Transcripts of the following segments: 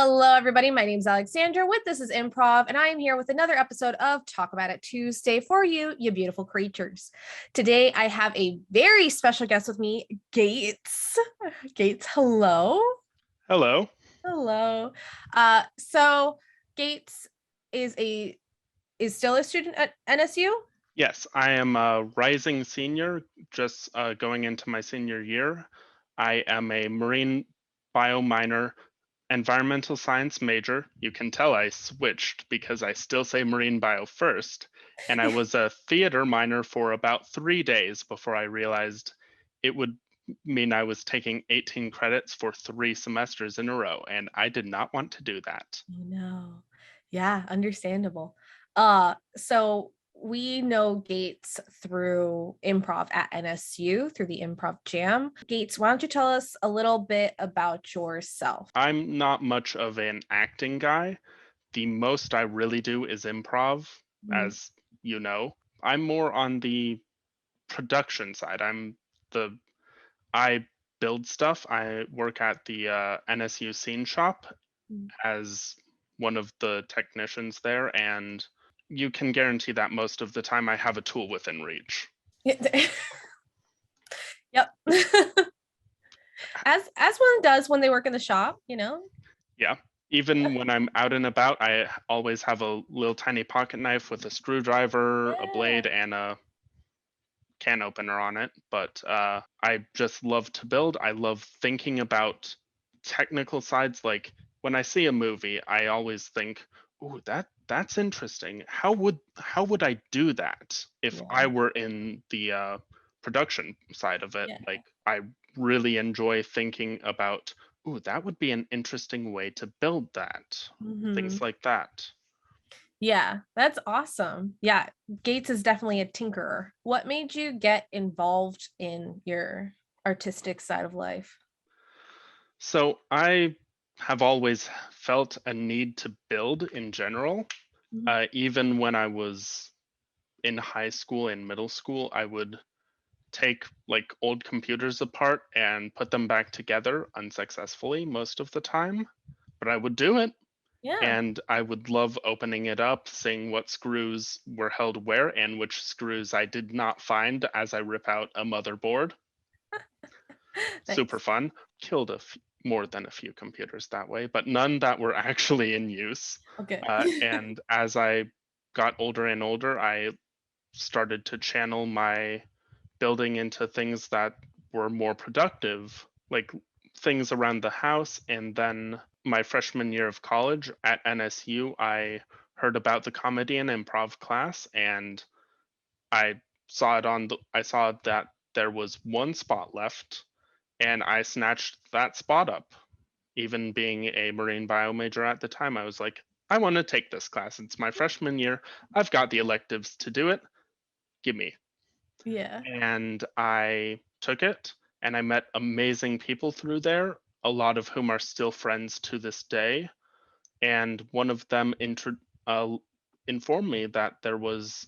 Hello, everybody. My name is Alexandra with This is Improv, and I am here with another episode of Talk About It Tuesday for you, you beautiful creatures. Today, I have a very special guest with me, Gates. Gates, hello. Hello. Hello. So Gates is still a student at NSU? Yes, I am a rising senior, just going into my senior year. I am a marine bio minor, environmental science major. You can tell I switched because I still say marine bio first. And I was a theater minor for about 3 days before I realized it would mean I was taking 18 credits for 3 semesters in a row. And I did not want to do that. No. Yeah, understandable. So we know Gates through improv at NSU through the Improv Jam. Gates, why don't you tell us a little bit about yourself? I'm not much of an acting guy. The most I really do is improv, as you know. I'm more on the production side. I build stuff. I work at the NSU Scene Shop as one of the technicians there, and you can guarantee that most of the time I have a tool within reach. Yep. As one does when they work in the shop, you know? Yeah. Even when I'm out and about, I always have a little tiny pocket knife with a screwdriver, a blade, and a can opener on it. But I just love to build. I love thinking about technical sides. Like when I see a movie, I always think, "Ooh, that's interesting. How would I do that if I were in the production side of it?" Yeah. Like I really enjoy thinking about, "Ooh, that would be an interesting way to build that." Things like that. Yeah, that's awesome. Yeah, Gates is definitely a tinkerer. What made you get involved in your artistic side of life? So I have always felt a need to build in general. Even when I was in high school and middle school, I would take like old computers apart and put them back together unsuccessfully most of the time, but I would do it. Yeah. And I would love opening it up, seeing what screws were held where and which screws I did not find as I rip out a motherboard. Super Nice. fun. Killed more than a few computers that way, but none that were actually in use. Okay. And as I got older and older, I started to channel my building into things that were more productive, like things around the house. And then my freshman year of college at NSU, I heard about the comedy and improv class, and I I saw that there was one spot left, and I snatched that spot up. Even being a marine bio major at the time, I was like, I want to take this class. It's my freshman year. I've got the electives to do it. Give me. Yeah. And I took it, and I met amazing people through there, a lot of whom are still friends to this day. And one of them informed me that there was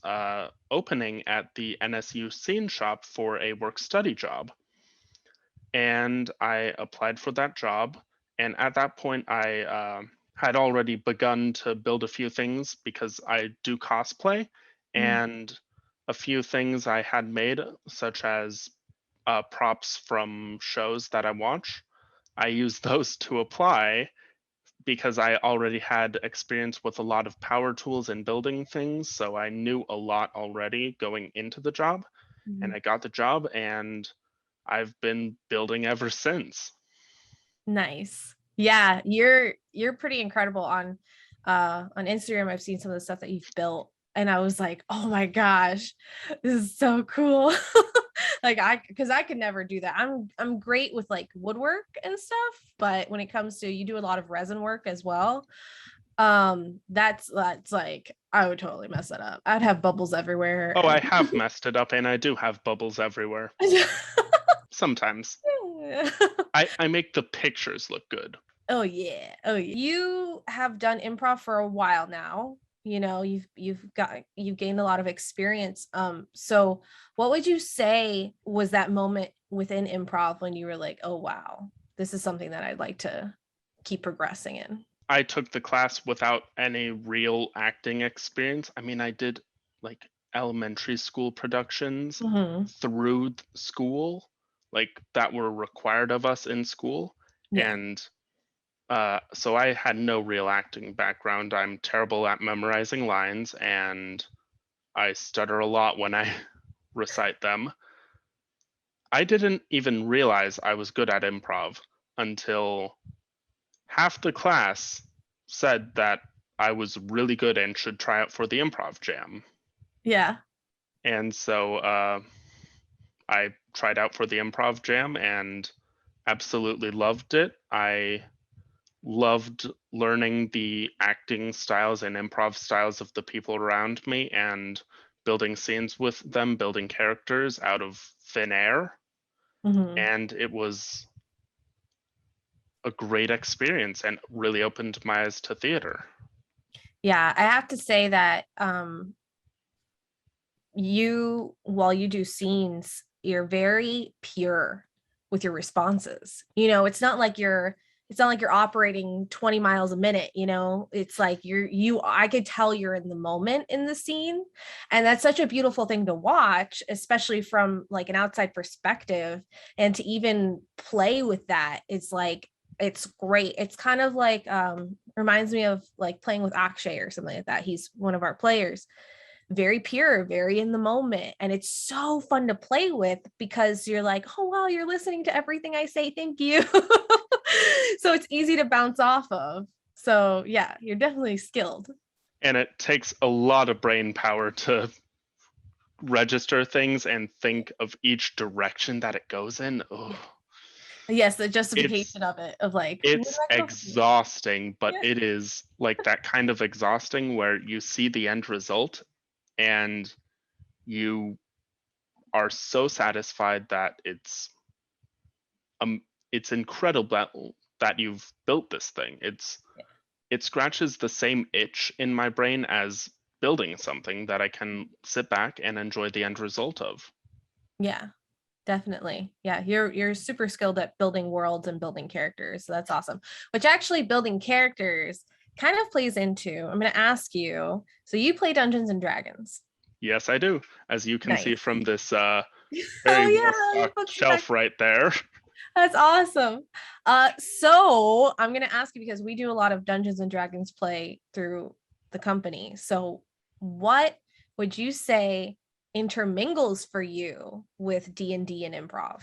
opening at the NSU Scene Shop for a work study job. And I applied for that job. And at that point, I had already begun to build a few things because I do cosplay, and a few things I had made, such as props from shows that I watch. I used those to apply because I already had experience with a lot of power tools and building things. So I knew a lot already going into the job, and I got the job, and I've been building ever since. Nice. Yeah, you're pretty incredible on Instagram. I've seen some of the stuff that you've built and I was like, "Oh my gosh, this is so cool." Like because I could never do that. I'm great with like woodwork and stuff, but when it comes to you do a lot of resin work as well. That's like I would totally mess that up. I'd have bubbles everywhere Oh, and I have messed it up, and I do have bubbles everywhere. Sometimes. I make the pictures look good. Oh yeah. Oh yeah. You have done improv for a while now. You know, you've gained a lot of experience. So what would you say was that moment within improv when you were like, "Oh wow, this is something that I'd like to keep progressing in?" I took the class without any real acting experience. I mean, I did like elementary school productions Hmm. through school, like that were required of us in school. Yeah. And so I had no real acting background. I'm terrible at memorizing lines, and I stutter a lot when I recite them. I didn't even realize I was good at improv until half the class said that I was really good and should try out for the improv jam. Yeah. And so I tried out for the improv jam and absolutely loved it. I loved learning the acting styles and improv styles of the people around me and building scenes with them, building characters out of thin air. Hmm. And it was a great experience and really opened my eyes to theater. Yeah, I have to say that while you do scenes, you're very pure with your responses. It's not like you're operating 20 miles a minute, it's like I could tell you're in the moment in the scene. And that's such a beautiful thing to watch, especially from like an outside perspective. And to even play with that, it's great. It's kind of like reminds me of like playing with Akshay or something like that. He's one of our players, very pure, very in the moment. And it's so fun to play with because you're like, oh, wow, you're listening to everything I say. Thank you. So it's easy to bounce off of. So yeah, you're definitely skilled. And it takes a lot of brain power to register things and think of each direction that it goes in. Oh, Yes, the it's justification of it, of like, where it's did I go? exhausting, but Yeah. it is like that kind of exhausting where you see the end result and you are so satisfied that um it's incredible that you've built this thing. It scratches the same itch in my brain as building something that I can sit back and enjoy the end result of. Yeah, definitely. Yeah, you're super skilled at building worlds and building characters. So that's awesome. Which actually building characters kind of plays into, I'm going to ask you, so you play Dungeons and Dragons. Yes, I do. As you can see Nice. from this Oh very well yeah, the stocked books in the back. shelf right there. That's awesome. So I'm gonna ask you because we do a lot of Dungeons and Dragons play through the company. So what would you say intermingles for you with D&D and improv?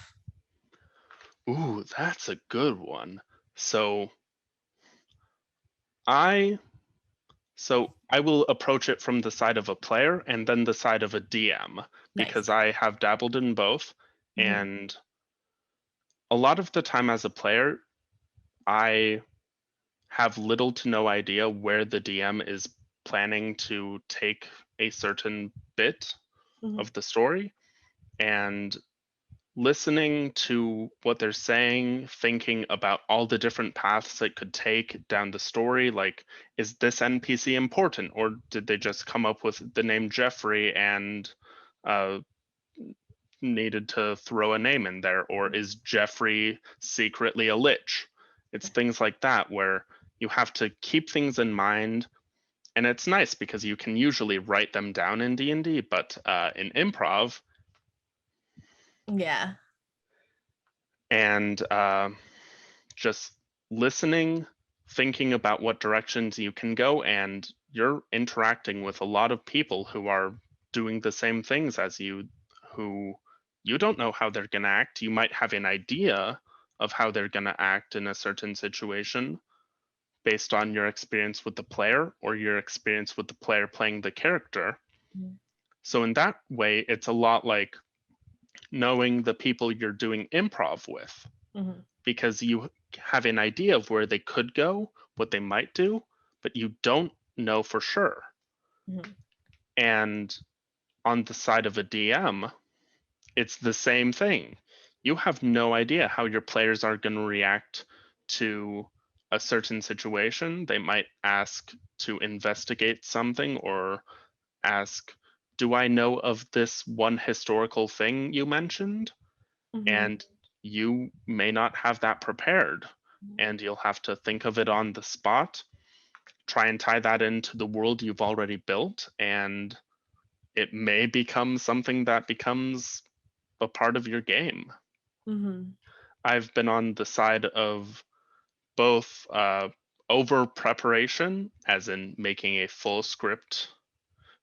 Ooh, that's a good one. So I I will approach it from the side of a player and then the side of a DM Nice. because I have dabbled in both. Mhm. And a lot of the time as a player, I have little to no idea where the DM is planning to take a certain bit Mhm. of the story. And listening to what they're saying, thinking about all the different paths it could take down the story, like, is this NPC important, or did they just come up with the name Jeffrey and uh, needed to throw a name in there, or is Jeffrey secretly a lich? It's things like that where you have to keep things in mind, and it's nice because you can usually write them down in D&D, but in improv Yeah. and just listening, thinking about what directions you can go, and you're interacting with a lot of people who are doing the same things as you, who you don't know how they're going to act. You might have an idea of how they're going to act in a certain situation based on your experience with the player or your experience with the player playing the character. Mhm. So, in that way, it's a lot like knowing the people you're doing improv with Mhm. because you have an idea of where they could go, what they might do, but you don't know for sure. Mhm. And on the side of a DM, it's the same thing. You have no idea how your players are going to react to a certain situation. They might ask to investigate something or ask, do I know of this one historical thing you mentioned? Mhm. And you may not have that prepared and you'll have to think of it on the spot. try and tie that into the world you've already built, and it may become something that becomes a part of your game. Mhm. I've been on the side of both over preparation, as in making a full script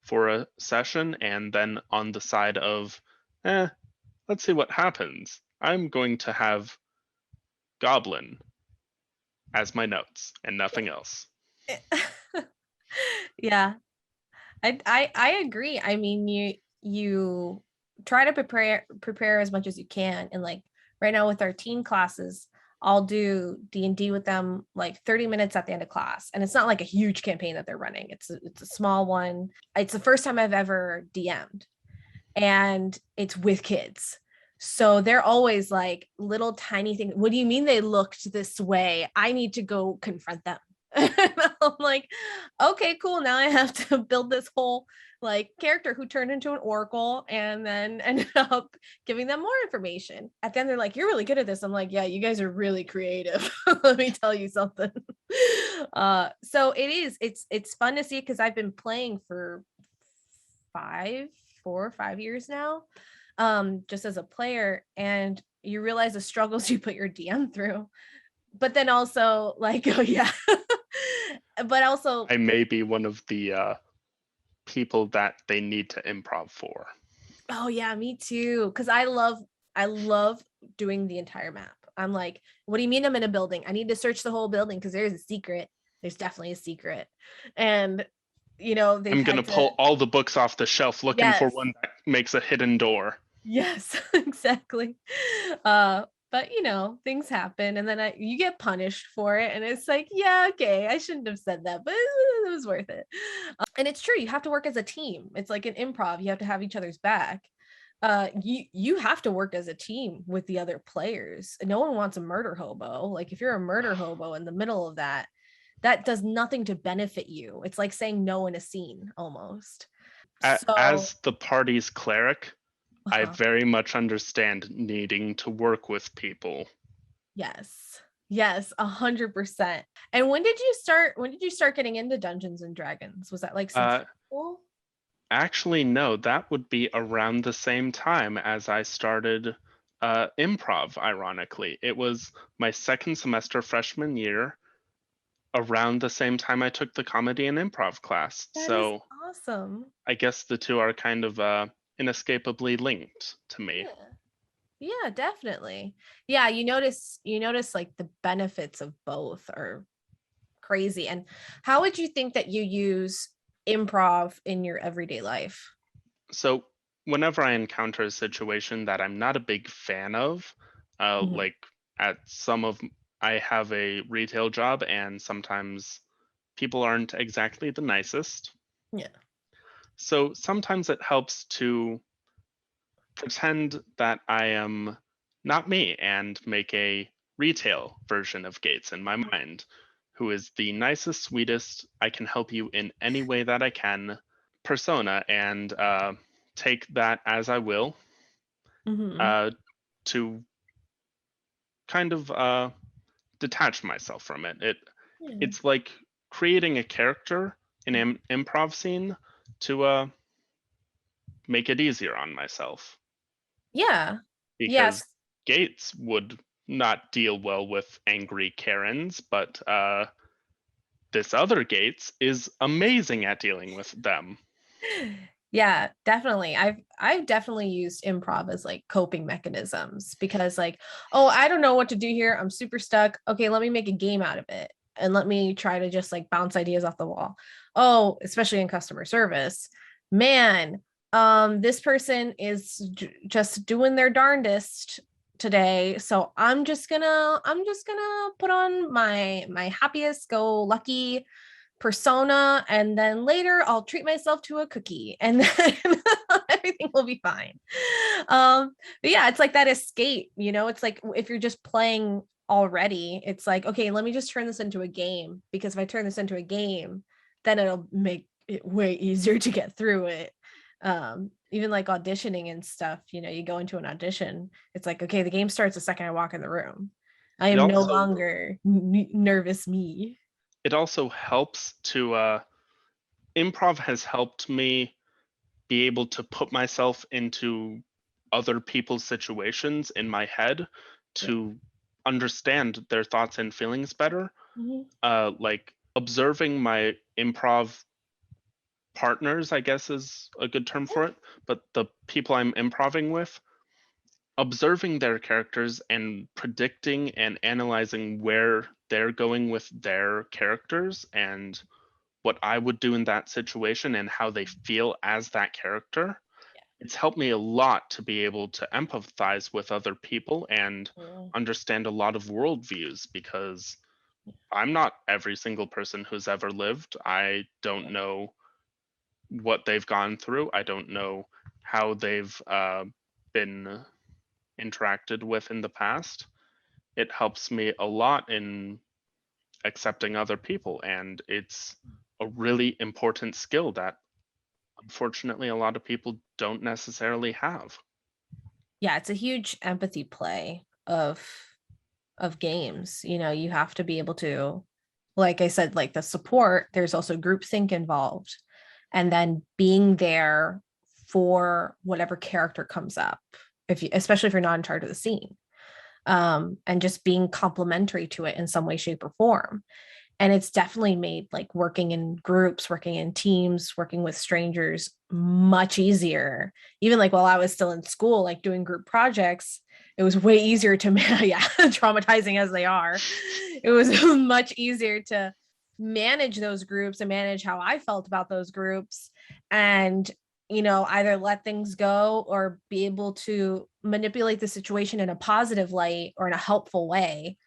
for a session, and then on the side of, let's see what happens. I'm going to have Goblin as my notes and nothing else. Yeah, I agree. I mean, you try to prepare as much as you can, and like right now with our teen classes, I'll do D&D with them like 30 minutes at the end of class, and it's not like a huge campaign that they're running. It's a small one. It's the first time I've ever DM'd, and it's with kids. So they're always like little tiny things. What do you mean they looked this way? I need to go confront them. And I'm like, okay, cool. Now I have to build this whole like character who turned into an oracle and then ended up giving them more information. At the end, they're like, you're really good at this. I'm like, yeah, you guys are really creative. Let me tell you something. So it's fun to see because I've been playing for 4 or 5 years now, just as a player, and you realize the struggles you put your DM through, but then also like, oh yeah, but also, I may be one of the people that they need to improv for. oh yeah, me too, because I love doing the entire map. I'm like, what do you mean I'm in a building? I need to search the whole building because there's a secret. There's definitely a secret. And they've I'm going to had to, pull all the books off the shelf looking for yes. one that makes a hidden door. Yes, exactly. But things happen, and then you get punished for it, and it's like, yeah, okay, I shouldn't have said that, but it was worth it. And it's true, you have to work as a team. It's like an improv, you have to have each other's back. You have to work as a team with the other players. No one wants a murder hobo. Like if you're a murder hobo in the middle of that, that does nothing to benefit you. It's like saying no in a scene almost. So, As the party's cleric, I uh-huh. very much understand needing to work with people. Yes. Yes, 100%. And when did you start getting into Dungeons and Dragons? Was that like since Uh, high school? Actually, no, that would be around the same time as I started improv, ironically. It was my second semester freshman year, around the same time I took the comedy and improv class. That is So awesome. I guess the two are kind of inescapably linked to me. Yeah. Yeah, definitely. Yeah, you notice like the benefits of both are crazy. And how would you think that you use improv in your everyday life? So whenever I encounter a situation that I'm not a big fan of, Mhm. like at some of I have a retail job and sometimes people aren't exactly the nicest. Yeah. So sometimes it helps to pretend that I am not me and make a retail version of Gates in my mind, who is the nicest, sweetest, I can help you in any way that I can persona, and take that as I will, Mhm. uh, to kind of detach myself from it. Yeah. It's like creating a character in an improv scene to make it easier on myself, Yeah. because Yes. Gates would not deal well with angry Karens, but this other Gates is amazing at dealing with them. Yeah, definitely. I've definitely used improv as like coping mechanisms because like, oh, I don't know what to do here. I'm super stuck. Okay, let me make a game out of it. And let me try to just like bounce ideas off the wall. Oh, especially in customer service. Man, this person is just doing their darndest today. So I'm just gonna put on my happiest go lucky persona, and then later I'll treat myself to a cookie, and then everything will be fine. But yeah, it's like that escape, it's like if you're just playing already, it's like, okay, let me just turn this into a game, because if I turn this into a game, then it'll make it way easier to get through it. Even like auditioning and stuff, you go into an audition, it's like, okay, the game starts the second I walk in the room. I It am no also longer nervous me. it also helps to improv has helped me be able to put myself into other people's situations in my head Yeah. to understand their thoughts and feelings better. Mhm. Like observing my improv partners, I guess is a good term for it, but the people I'm improving with, observing their characters and predicting and analyzing where they're going with their characters and what I would do in that situation and how they feel as that character. It's helped me a lot to be able to empathize with other people and Yeah. understand a lot of worldviews because I'm not every single person who's ever lived. I don't know what they've gone through. I don't know how they've been interacted with in the past. It helps me a lot in accepting other people, and it's a really important skill that unfortunately a lot of people don't necessarily have. Yeah, it's a huge empathy play of games. You have to be able to, like I said, like the support, there's also groupthink involved. And then being there for whatever character comes up, especially if you're not in charge of the scene. And just being complimentary to it in some way, shape, or form. And it's definitely made like working in groups, working in teams, working with strangers much easier. Even like while I was still in school, like doing group projects, it was way easier to yeah, traumatizing as they are, it was much easier to manage those groups and manage how I felt about those groups, and either let things go or be able to manipulate the situation in a positive light or in a helpful way,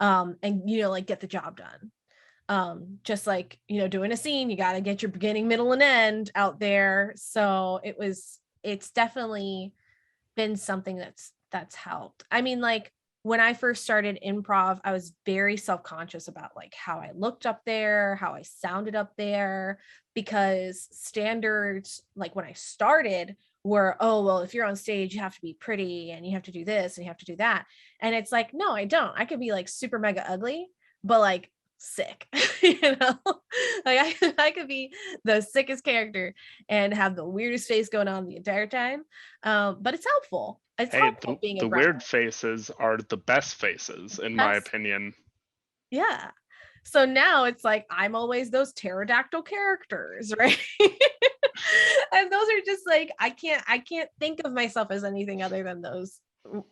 and like get the job done. Just like doing a scene, you got to get your beginning, middle, and end out there. So it's definitely been something that's helped. I mean, like when I first started improv, I was very self-conscious about like how I looked up there, how I sounded up there, because standards like when I started were, oh well, if you're on stage you have to be pretty and you have to do this and you have to do that. And it's like, no, I don't. I could be like super mega ugly, but like sick. Like I could be the sickest character and have the weirdest face going on the entire time, but it's helpful. It's Hey, helpful being the aggressive. weird faces are the best faces, in my That's opinion. Yeah. So now it's like I'm always those pterodactyl characters, right? And those are just like I can't think of myself as anything other than those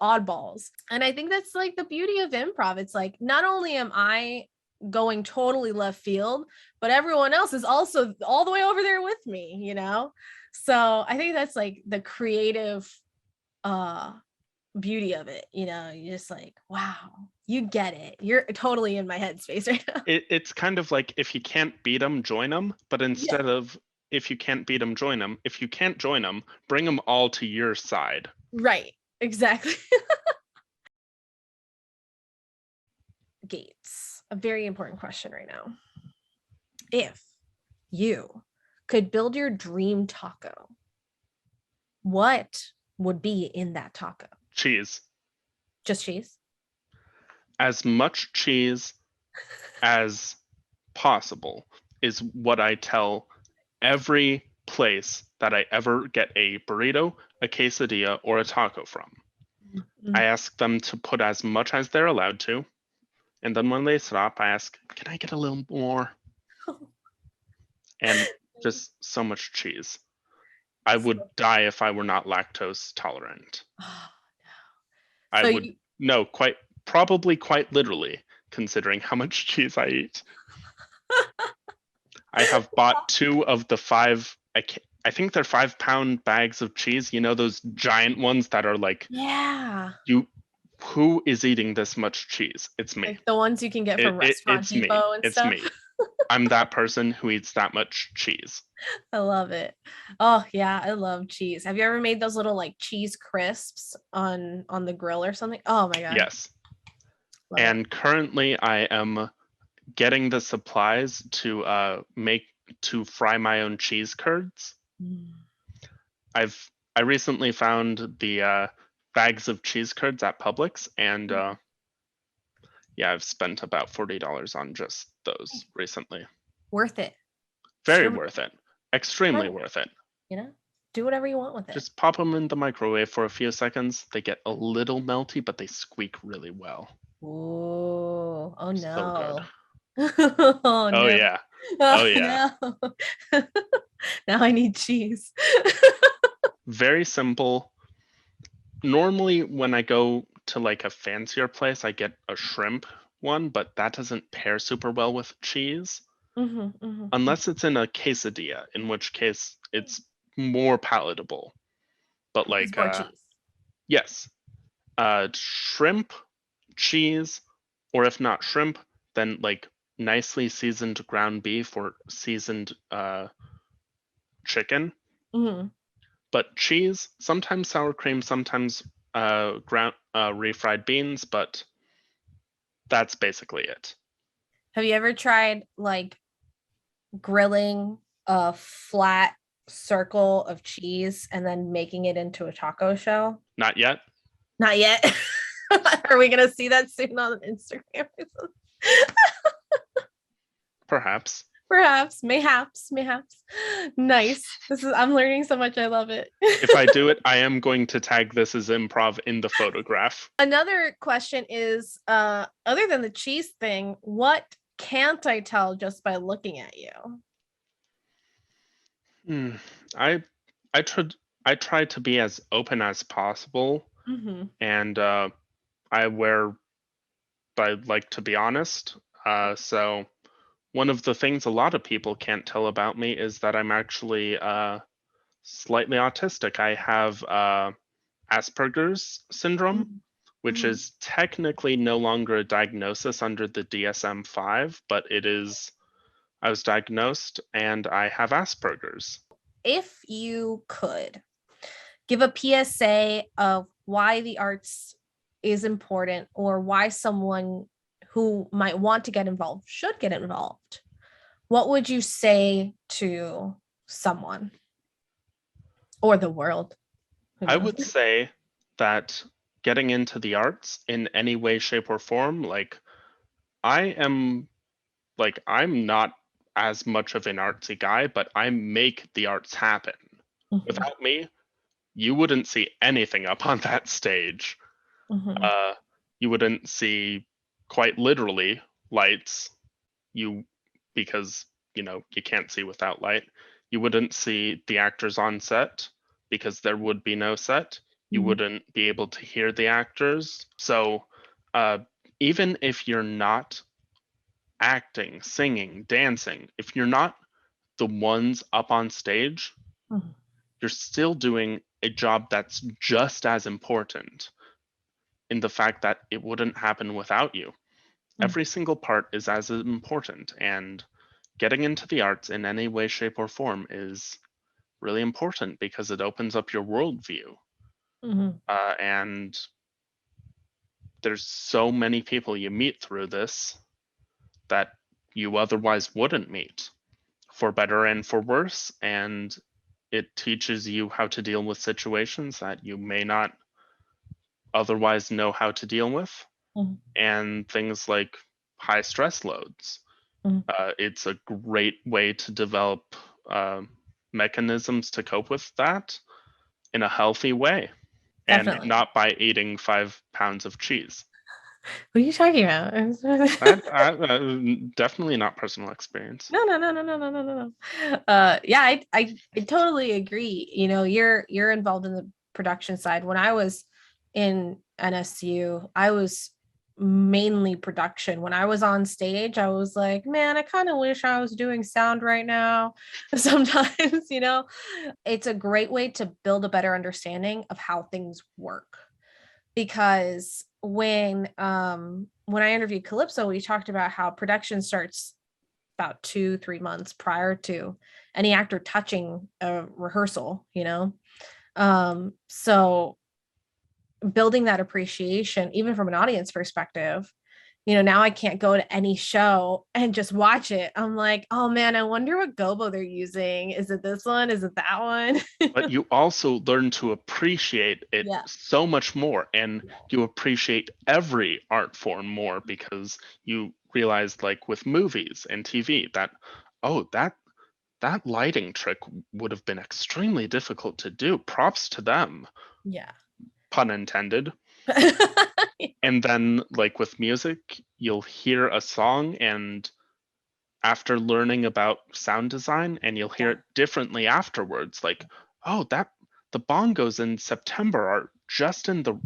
oddballs. And I think that's like the beauty of improv. It's like not only am I going totally left field, but everyone else is also all the way over there with me. So I think that's like the creative uh beauty of it. You're just like, wow, you get it. You're totally in my headspace right now. It's kind of like if you can't beat them, join them. But Yeah, instead of if you can't beat them, join them. If you can't join them, bring them all to your side. right. Exactly. Gates. A very important question right now. If you could build your dream taco, what would be in that taco? Cheese. Just cheese? As much cheese as possible is what I tell every place that I ever get a burrito, a quesadilla, or a taco from. I Mhm. ask them to put as much as they're allowed to. And then when they stop, I ask, can I get a little more? And just so much cheese. I would die if I were not lactose tolerant. Oh, I so would, you no, probably quite literally, considering how much cheese I eat. I have bought two of the five, I think they're 5 pound bags of cheese. You know, those giant ones that are like, yeah, you, who is eating this much cheese? It's me. like the ones you can get from Restaurant It's me. Depot and It's stuff. me. I'm that person who eats that much cheese. I love it. Oh yeah, I love cheese. Have you ever made those little like cheese crisps on the grill or something? Oh my god, Yes. love it. And currently I am getting the supplies to fry my own cheese curds. Mm. I recently found the bags of cheese curds at Publix, and Yeah, I've spent about $40 on just those recently. Worth it. Very Sure. worth it. Extremely worth it. You know, do whatever you want with it. Just pop them in the microwave for a few seconds. They get a little melty, but they squeak really well. Oh, oh So no. good. Oh Oh no. yeah. Oh Oh yeah. no. Now I need cheese. Very simple. Normally when I go to like a fancier place, I get a shrimp one, but that doesn't pair super well with cheese unless it's in a quesadilla, in which case it's more palatable. But It's like more cheese. yes, shrimp, cheese, or if not shrimp, then like nicely seasoned ground beef or seasoned chicken. Mm-hmm. But cheese, sometimes sour cream, sometimes ground refried beans, but that's basically it. Have you ever tried like grilling a flat circle of cheese and then making it into a taco shell? Not yet. Not yet. Are we gonna see that soon on Instagram? Perhaps. Perhaps, mayhaps. Nice. I'm learning so much. I love it. If I do it, I am going to tag this as improv in the photograph. Another question is, other than the cheese thing, what can't I tell just by looking at you? I I try to be as open as possible, Mm-hmm. and I like to be honest. So one of the things a lot of people can't tell about me is that I'm actually slightly autistic. I have Asperger's syndrome, which Mm-hmm. is technically no longer a diagnosis under the DSM-5, but it is. I was diagnosed and I have Asperger's. If you could give a PSA of why the arts is important or why someone who might want to get involved should get involved, what would you say to someone or the world? I would say that getting into the arts in any way, shape, or form, I'm I'm not as much of an artsy guy, but I make the arts happen. Mm-hmm. Without me, you wouldn't see anything up on that stage. Mm-hmm. You wouldn't see quite literally lights. You because you can't see without light. You wouldn't see the actors on set because there would be no set. You Mm-hmm. wouldn't be able to hear the actors. So uh, even if you're not acting, singing, dancing, if you're not the ones up on stage, Mm-hmm. you're still doing a job that's just as important in the fact that it wouldn't happen without you. Every single part is as important, and getting into the arts in any way, shape, or form is really important because it opens up your worldview. Mm-hmm. And there's so many people you meet through this that you otherwise wouldn't meet, for better and for worse. And it teaches you how to deal with situations that you may not otherwise know how to deal with, Mm-hmm. and things like high stress loads. Mm-hmm. It's a great way to develop mechanisms to cope with that in a healthy way, and Definitely. not by eating 5 pounds of cheese. What are you talking about? Definitely not personal experience. No. Yeah, I totally agree. You know, you're involved in the production side. When I was in NSU, I was mainly production. When I was on stage, I was like, man, I kind of wish I was doing sound right now. Sometimes, it's a great way to build a better understanding of how things work. Because when I interviewed Calypso, we talked about how production starts about 2-3 months prior to any actor touching a rehearsal, so building that appreciation, even from an audience perspective, Now I can't go to any show and just watch it. I'm like, oh man, I wonder what gobo they're using. Is it this one? Is it that one? But you also learn to appreciate it Yeah. so much more, and you appreciate every art form more because you realize, like with movies and TV, that oh, that lighting trick would have been extremely difficult to do. Props to them, Yeah. pun intended. And then, like with music, you'll hear a song, and after learning about sound design, and you'll hear Yeah. it differently afterwards. Like, oh, that the bongos in September are just in the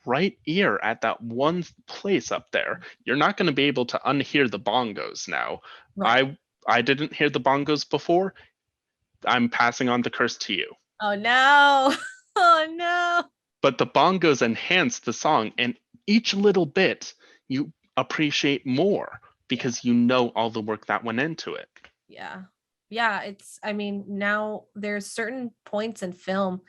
right ear at that one place up there. You're not going to be able to unhear the bongos now. Right. I didn't hear the bongos before. I'm passing on the curse to you. Oh no. Oh no. But the bongos enhance the song, and each little bit you appreciate more Yeah. because you know all the work that went into it. Yeah. Yeah. Now there's certain points in film,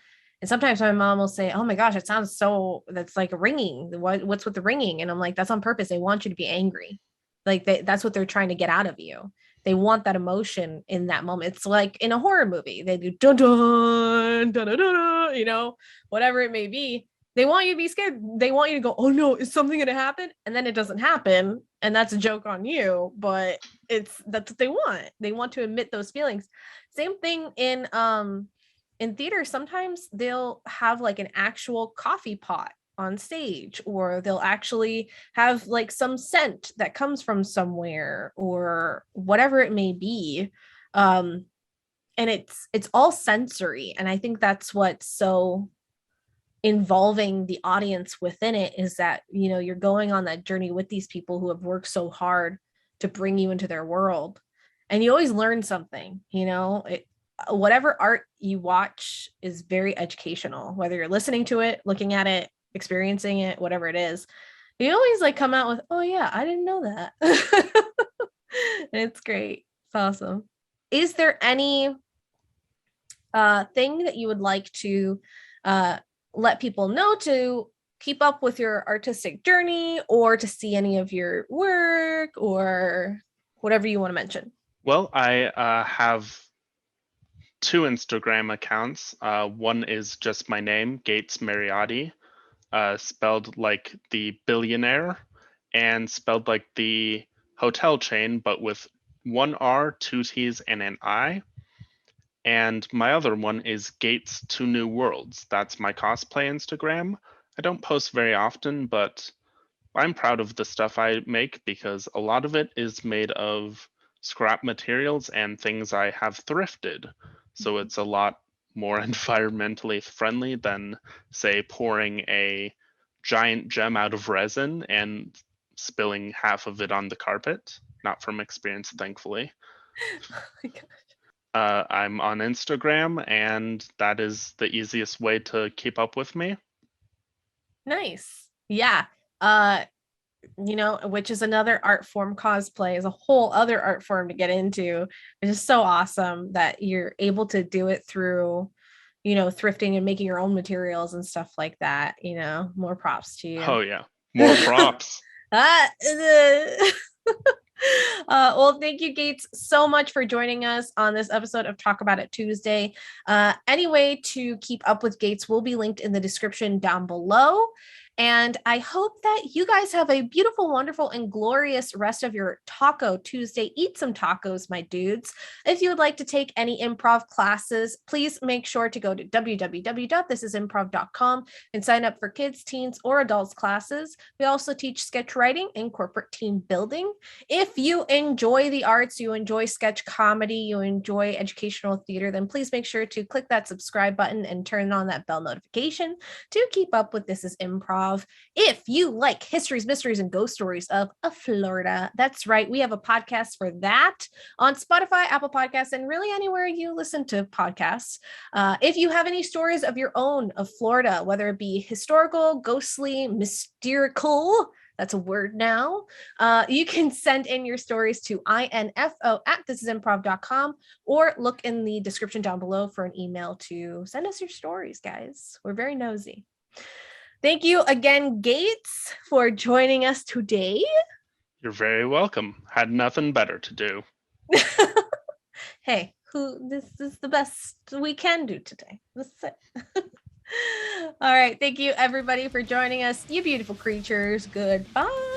and sometimes my mom will say, oh my gosh, it sounds so, that's like ringing. What's with the ringing? And I'm like, that's on purpose. They want you to be angry. Like that's what they're trying to get out of you. They want that emotion in that moment. It's like in a horror movie, they do dun dun dun dun dun, whatever it may be. They want you to be scared. They want you to go, oh no, is something going to happen? And then it doesn't happen. And that's a joke on you, but that's what they want. They want to emit those feelings. Same thing in theater. Sometimes they'll have like an actual coffee pot on stage, or they'll actually have like some scent that comes from somewhere, or whatever it may be. And it's all sensory, and I think that's what's so involving the audience within it, is that you're going on that journey with these people who have worked so hard to bring you into their world, and you always learn something. Whatever art you watch is very educational, whether you're listening to it, looking at it, experiencing it, whatever it is. You always like come out with, oh yeah, I didn't know that. It's great. It's awesome. Is there any thing that you would like to let people know to keep up with your artistic journey, or to see any of your work, or whatever you want to mention? Well, I have two Instagram accounts. One is just my name, Gates Mariotti, spelled like the billionaire, and spelled like the hotel chain, but with one R, two T's, and an I. And my other one is Gates to New Worlds. That's my cosplay Instagram. I don't post very often, but I'm proud of the stuff I make because a lot of it is made of scrap materials and things I have thrifted. So it's a lot more environmentally friendly than, say, pouring a giant gem out of resin and spilling half of it on the carpet. Not from experience, thankfully. Oh my God. I'm on Instagram, and that is the easiest way to keep up with me. Nice. Yeah. Which is another art form. Cosplay is a whole other art form to get into. It's just so awesome that you're able to do it through, thrifting and making your own materials and stuff like that. More props to you. Oh, yeah. More props. Well, thank you, Gates, so much for joining us on this episode of Talk About It Tuesday. Any way to keep up with Gates will be linked in the description down below. And I hope that you guys have a beautiful, wonderful, and glorious rest of your Taco Tuesday. Eat some tacos, my dudes. If you would like to take any improv classes, please make sure to go to www.thisisimprov.com and sign up for kids, teens, or adults classes. We also teach sketch writing and corporate team building. If you enjoy the arts, you enjoy sketch comedy, you enjoy educational theater, then please make sure to click that subscribe button and turn on that bell notification to keep up with This Is Improv. If you like histories, mysteries, and ghost stories of Florida, that's right, we have a podcast for that on Spotify, Apple Podcasts, and really anywhere you listen to podcasts. If you have any stories of your own of Florida, whether it be historical, ghostly, mysterical, that's a word now, you can send in your stories to info@thisisimprov.com, or look in the description down below for an email to send us your stories, guys. We're very nosy. Thank you again, Gates, for joining us today. You're very welcome. Had nothing better to do. Hey, this is the best we can do today. This is it. All right. Thank you, everybody, for joining us. You beautiful creatures. Goodbye.